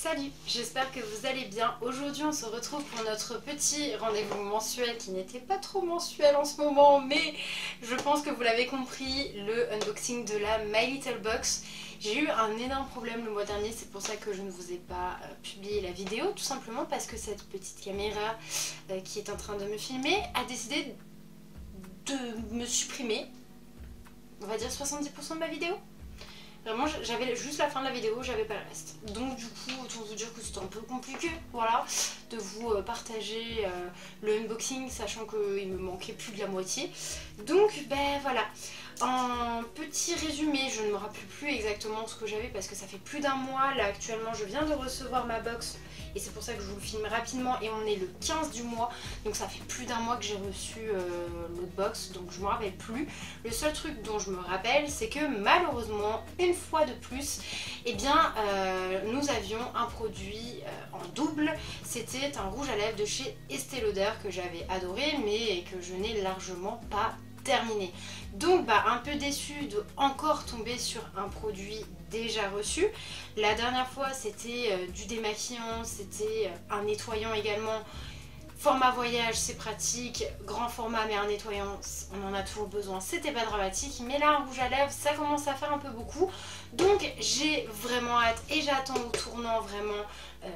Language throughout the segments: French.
Salut, j'espère que vous allez bien. Aujourd'hui on se retrouve pour notre petit rendez-vous mensuel qui n'était pas trop mensuel en ce moment, mais je pense que vous l'avez compris, le unboxing de la My Little Box. J'ai eu un énorme problème le mois dernier, c'est pour ça que je ne vous ai pas publié la vidéo, tout simplement parce que cette petite caméra qui est en train de me filmer a décidé de me supprimer, on va dire 70% de ma vidéo. Vraiment, j'avais juste la fin de la vidéo, j'avais pas le reste. Donc du coup, autant vous dire que c'était un peu compliqué, voilà, de vous partager le unboxing, sachant qu'il me manquait plus de la moitié. Donc, ben voilà. En petit résumé, je ne me rappelle plus exactement ce que j'avais parce que ça fait plus d'un mois. Là, actuellement, je viens de recevoir ma box et c'est pour ça que je vous le filme rapidement. Et on est le 15 du mois, donc ça fait plus d'un mois que j'ai reçu l'autre box, donc je me rappelle plus. Le seul truc dont je me rappelle, c'est que malheureusement, une fois de plus, eh bien, nous avions un produit en double. C'était un rouge à lèvres de chez Estée Lauder que j'avais adoré, mais que je n'ai largement pas terminé. Donc un peu déçue de encore tomber sur un produit déjà reçu. La dernière fois c'était du démaquillant, c'était un nettoyant également. Format voyage, c'est pratique, grand format mais un nettoyant, on en a toujours besoin, c'était pas dramatique. Mais là un rouge à lèvres, ça commence à faire un peu beaucoup. Donc j'ai vraiment hâte et j'attends au tournant vraiment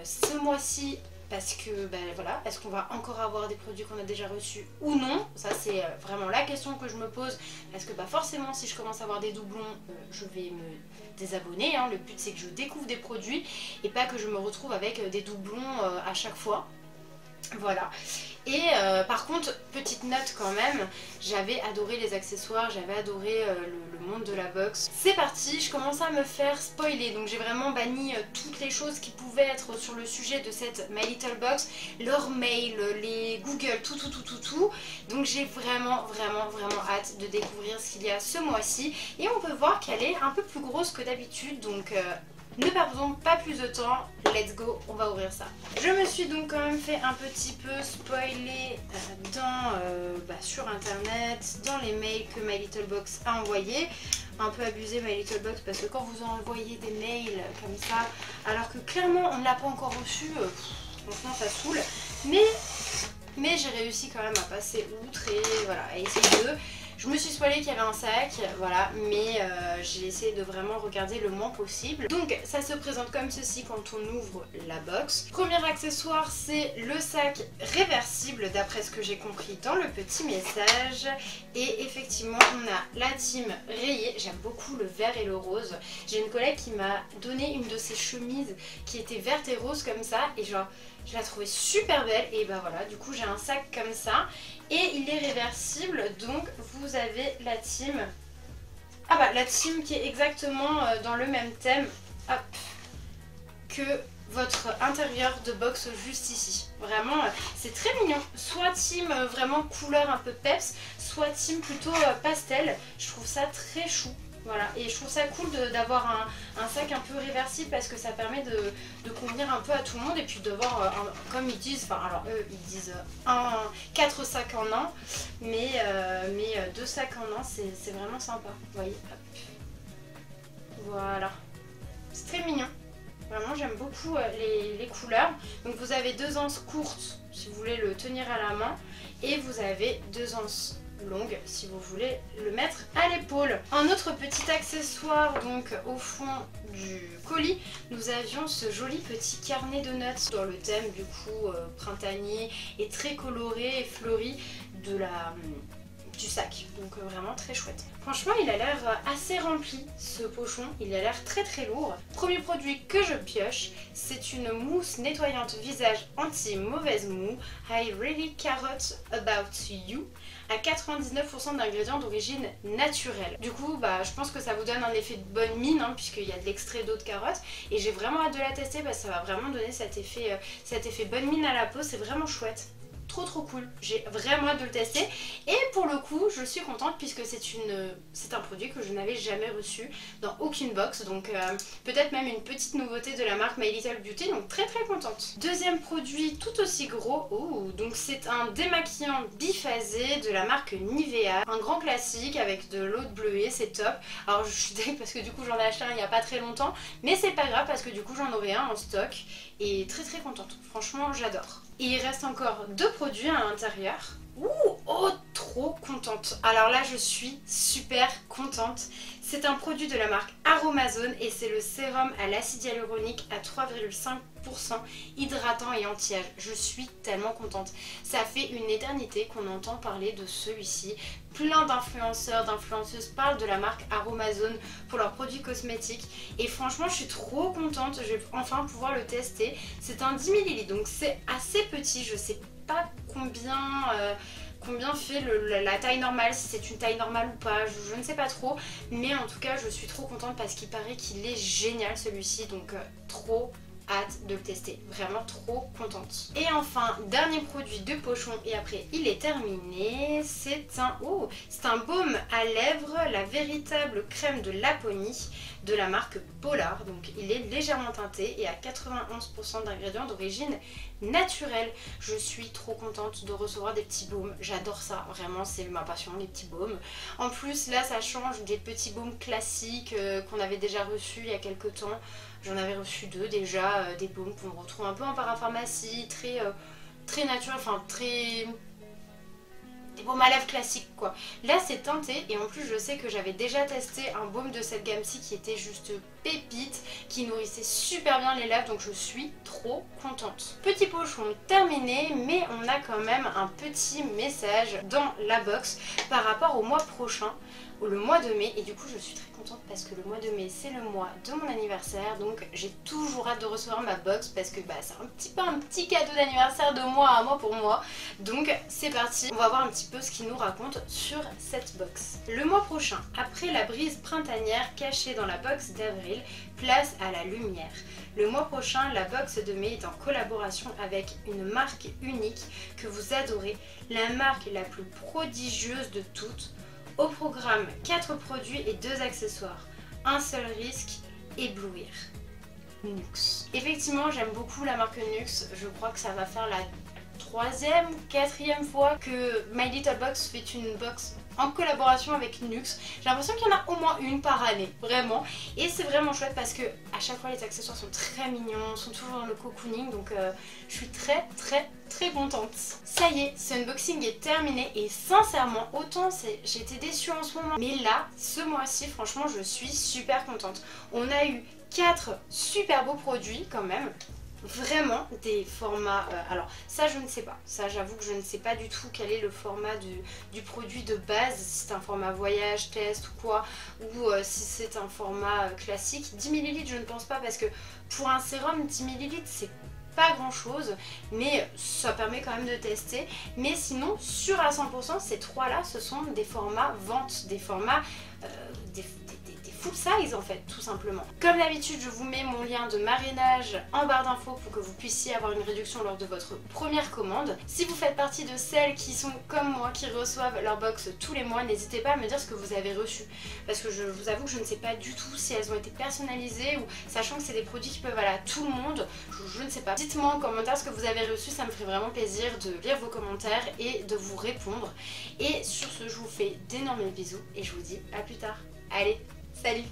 ce mois-ci. Parce que voilà, est-ce qu'on va encore avoir des produits qu'on a déjà reçus ou non? Ça c'est vraiment la question que je me pose. Parce que forcément si je commence à avoir des doublons, je vais me désabonner. Hein. Le but c'est que je découvre des produits et pas que je me retrouve avec des doublons à chaque fois. Voilà. Et par contre, petite note quand même, j'avais adoré les accessoires, j'avais adoré le monde de la box. C'est parti, je commence à me faire spoiler, donc j'ai vraiment banni toutes les choses qui pouvaient être sur le sujet de cette My Little Box, leur mail, les Google, tout. Donc j'ai vraiment hâte de découvrir ce qu'il y a ce mois-ci. Et on peut voir qu'elle est un peu plus grosse que d'habitude, donc ne perdons pas plus de temps, let's go, on va ouvrir ça. Je me suis donc quand même fait un petit peu spoiler sur internet, dans les mails que My Little Box a envoyés. Un peu abusé My Little Box parce que quand vous envoyez des mails comme ça, alors que clairement on ne l'a pas encore reçu, franchement ça saoule. Mais j'ai réussi quand même à passer outre et voilà, à essayer de... Je me suis spoilée qu'il y avait un sac, voilà, mais j'ai essayé de vraiment regarder le moins possible. Donc ça se présente comme ceci quand on ouvre la box. Premier accessoire, c'est le sac réversible d'après ce que j'ai compris dans le petit message. Et effectivement, on a la team rayée. J'aime beaucoup le vert et le rose. J'ai une collègue qui m'a donné une de ses chemises qui était verte et rose comme ça. Et genre, je la trouvais super belle. Et voilà, du coup j'ai un sac comme ça. Et il est réversible, donc vous avez la team. La team qui est exactement dans le même thème, hop, que votre intérieur de box juste ici. Vraiment, c'est très mignon. Soit team vraiment couleur un peu peps, soit team plutôt pastel. Je trouve ça très chou. Voilà, et je trouve ça cool d'avoir un sac un peu réversible parce que ça permet de convenir un peu à tout le monde et puis d'avoir, comme ils disent, alors eux ils disent 4 sacs en un, mais 2 sacs en un c'est vraiment sympa, vous voyez, hop. Voilà, c'est très mignon, vraiment j'aime beaucoup les couleurs. Donc vous avez 2 anses courtes si vous voulez le tenir à la main et vous avez 2 anses longue si vous voulez le mettre à l'épaule. Un autre petit accessoire donc au fond du colis, nous avions ce joli petit carnet de notes dans le thème du coup printanier et très coloré et fleuri du sac, donc vraiment très chouette. Franchement il a l'air assez rempli ce pochon, il a l'air très lourd. Premier produit que je pioche, c'est une mousse nettoyante visage anti-mauvaise moue I really carrot about you à 99% d'ingrédients d'origine naturelle. Du coup je pense que ça vous donne un effet de bonne mine puisqu'il y a de l'extrait d'eau de carotte et j'ai vraiment hâte de la tester parce que ça va vraiment donner cet effet bonne mine à la peau, c'est vraiment chouette. trop cool. J'ai vraiment hâte de le tester et pour le coup je suis contente puisque c'est un produit que je n'avais jamais reçu dans aucune box, donc peut-être même une petite nouveauté de la marque My Little Beauty, donc très contente. Deuxième produit tout aussi gros, donc c'est un démaquillant biphasé de la marque Nivea, un grand classique avec de l'eau de bleuet, c'est top. Alors je suis désolée parce que du coup j'en ai acheté un il n'y a pas très longtemps, mais c'est pas grave parce que du coup j'en aurai un en stock et très contente, franchement j'adore. Et il reste encore 2 produits à l'intérieur. Oh, trop contente. Alors là je suis super contente. C'est un produit de la marque Aromazone et c'est le sérum à l'acide hyaluronique à 3,5% hydratant et anti-âge. Je suis tellement contente. Ça fait une éternité qu'on entend parler de celui-ci. Plein d'influenceurs, d'influenceuses parlent de la marque Aromazone pour leurs produits cosmétiques et franchement je suis trop contente, je vais enfin pouvoir le tester. C'est un 10 ml donc c'est assez petit, je sais pas combien fait la taille normale, si c'est une taille normale ou pas, je ne sais pas trop, mais en tout cas je suis trop contente parce qu'il paraît qu'il est génial celui-ci, donc trop hâte de le tester, vraiment trop contente. Et enfin, dernier produit de pochon et après il est terminé, c'est un baume à lèvres, la véritable crème de Laponie de la marque Polar, donc il est légèrement teinté et à 91% d'ingrédients d'origine naturelle. Je suis trop contente de recevoir des petits baumes, j'adore ça, vraiment c'est ma passion, les petits baumes. En plus là ça change des petits baumes classiques qu'on avait déjà reçus il y a quelques temps. J'en avais reçu 2 déjà, des baumes qu'on retrouve un peu en parapharmacie, très naturel, enfin des baumes à lèvres classiques quoi. Là c'est teinté et en plus je sais que j'avais déjà testé un baume de cette gamme-ci qui était juste pépite, qui nourrissait super bien les lèvres, donc je suis trop contente. Petit pochon terminé, mais on a quand même un petit message dans la box par rapport au mois prochain, le mois de mai, et du coup je suis très contente parce que le mois de mai c'est le mois de mon anniversaire, donc j'ai toujours hâte de recevoir ma box parce que c'est un petit cadeau d'anniversaire de moi à moi pour moi. Donc c'est parti, on va voir un petit peu ce qu'il nous raconte sur cette box. Le mois prochain, après la brise printanière cachée dans la box d'avril, place à la lumière. Le mois prochain, la box de mai est en collaboration avec une marque unique que vous adorez, la marque la plus prodigieuse de toutes. Au programme, 4 produits et 2 accessoires. Un seul risque, éblouir. Nuxe. Effectivement, j'aime beaucoup la marque Nuxe. Je crois que ça va faire la 3e, 4e fois que My Little Box fait une box en collaboration avec Nuxe. J'ai l'impression qu'il y en a au moins une par année, vraiment. Et c'est vraiment chouette parce que à chaque fois les accessoires sont très mignons, sont toujours dans le cocooning, donc je suis très contente. Ça y est, ce unboxing est terminé et sincèrement, autant j'étais déçue en ce moment, mais là, ce mois-ci, franchement, je suis super contente. On a eu 4 super beaux produits quand même. Vraiment des formats, alors ça je ne sais pas, ça j'avoue que je ne sais pas du tout quel est le format du produit de base, si c'est un format voyage, test ou quoi, ou si c'est un format classique. 10 ml je ne pense pas parce que pour un sérum 10 ml c'est pas grand chose, mais ça permet quand même de tester. Mais sinon sûr à 100% ces 3 là ce sont des formats vente, des formats des full size en fait, tout simplement. Comme d'habitude, je vous mets mon lien de marrainage en barre d'infos pour que vous puissiez avoir une réduction lors de votre première commande. Si vous faites partie de celles qui sont comme moi, qui reçoivent leur box tous les mois, n'hésitez pas à me dire ce que vous avez reçu. Parce que je vous avoue que je ne sais pas du tout si elles ont été personnalisées ou sachant que c'est des produits qui peuvent aller à tout le monde, je ne sais pas. Dites-moi en commentaire ce que vous avez reçu, ça me ferait vraiment plaisir de lire vos commentaires et de vous répondre. Et sur ce, je vous fais d'énormes bisous et je vous dis à plus tard. Allez, salut!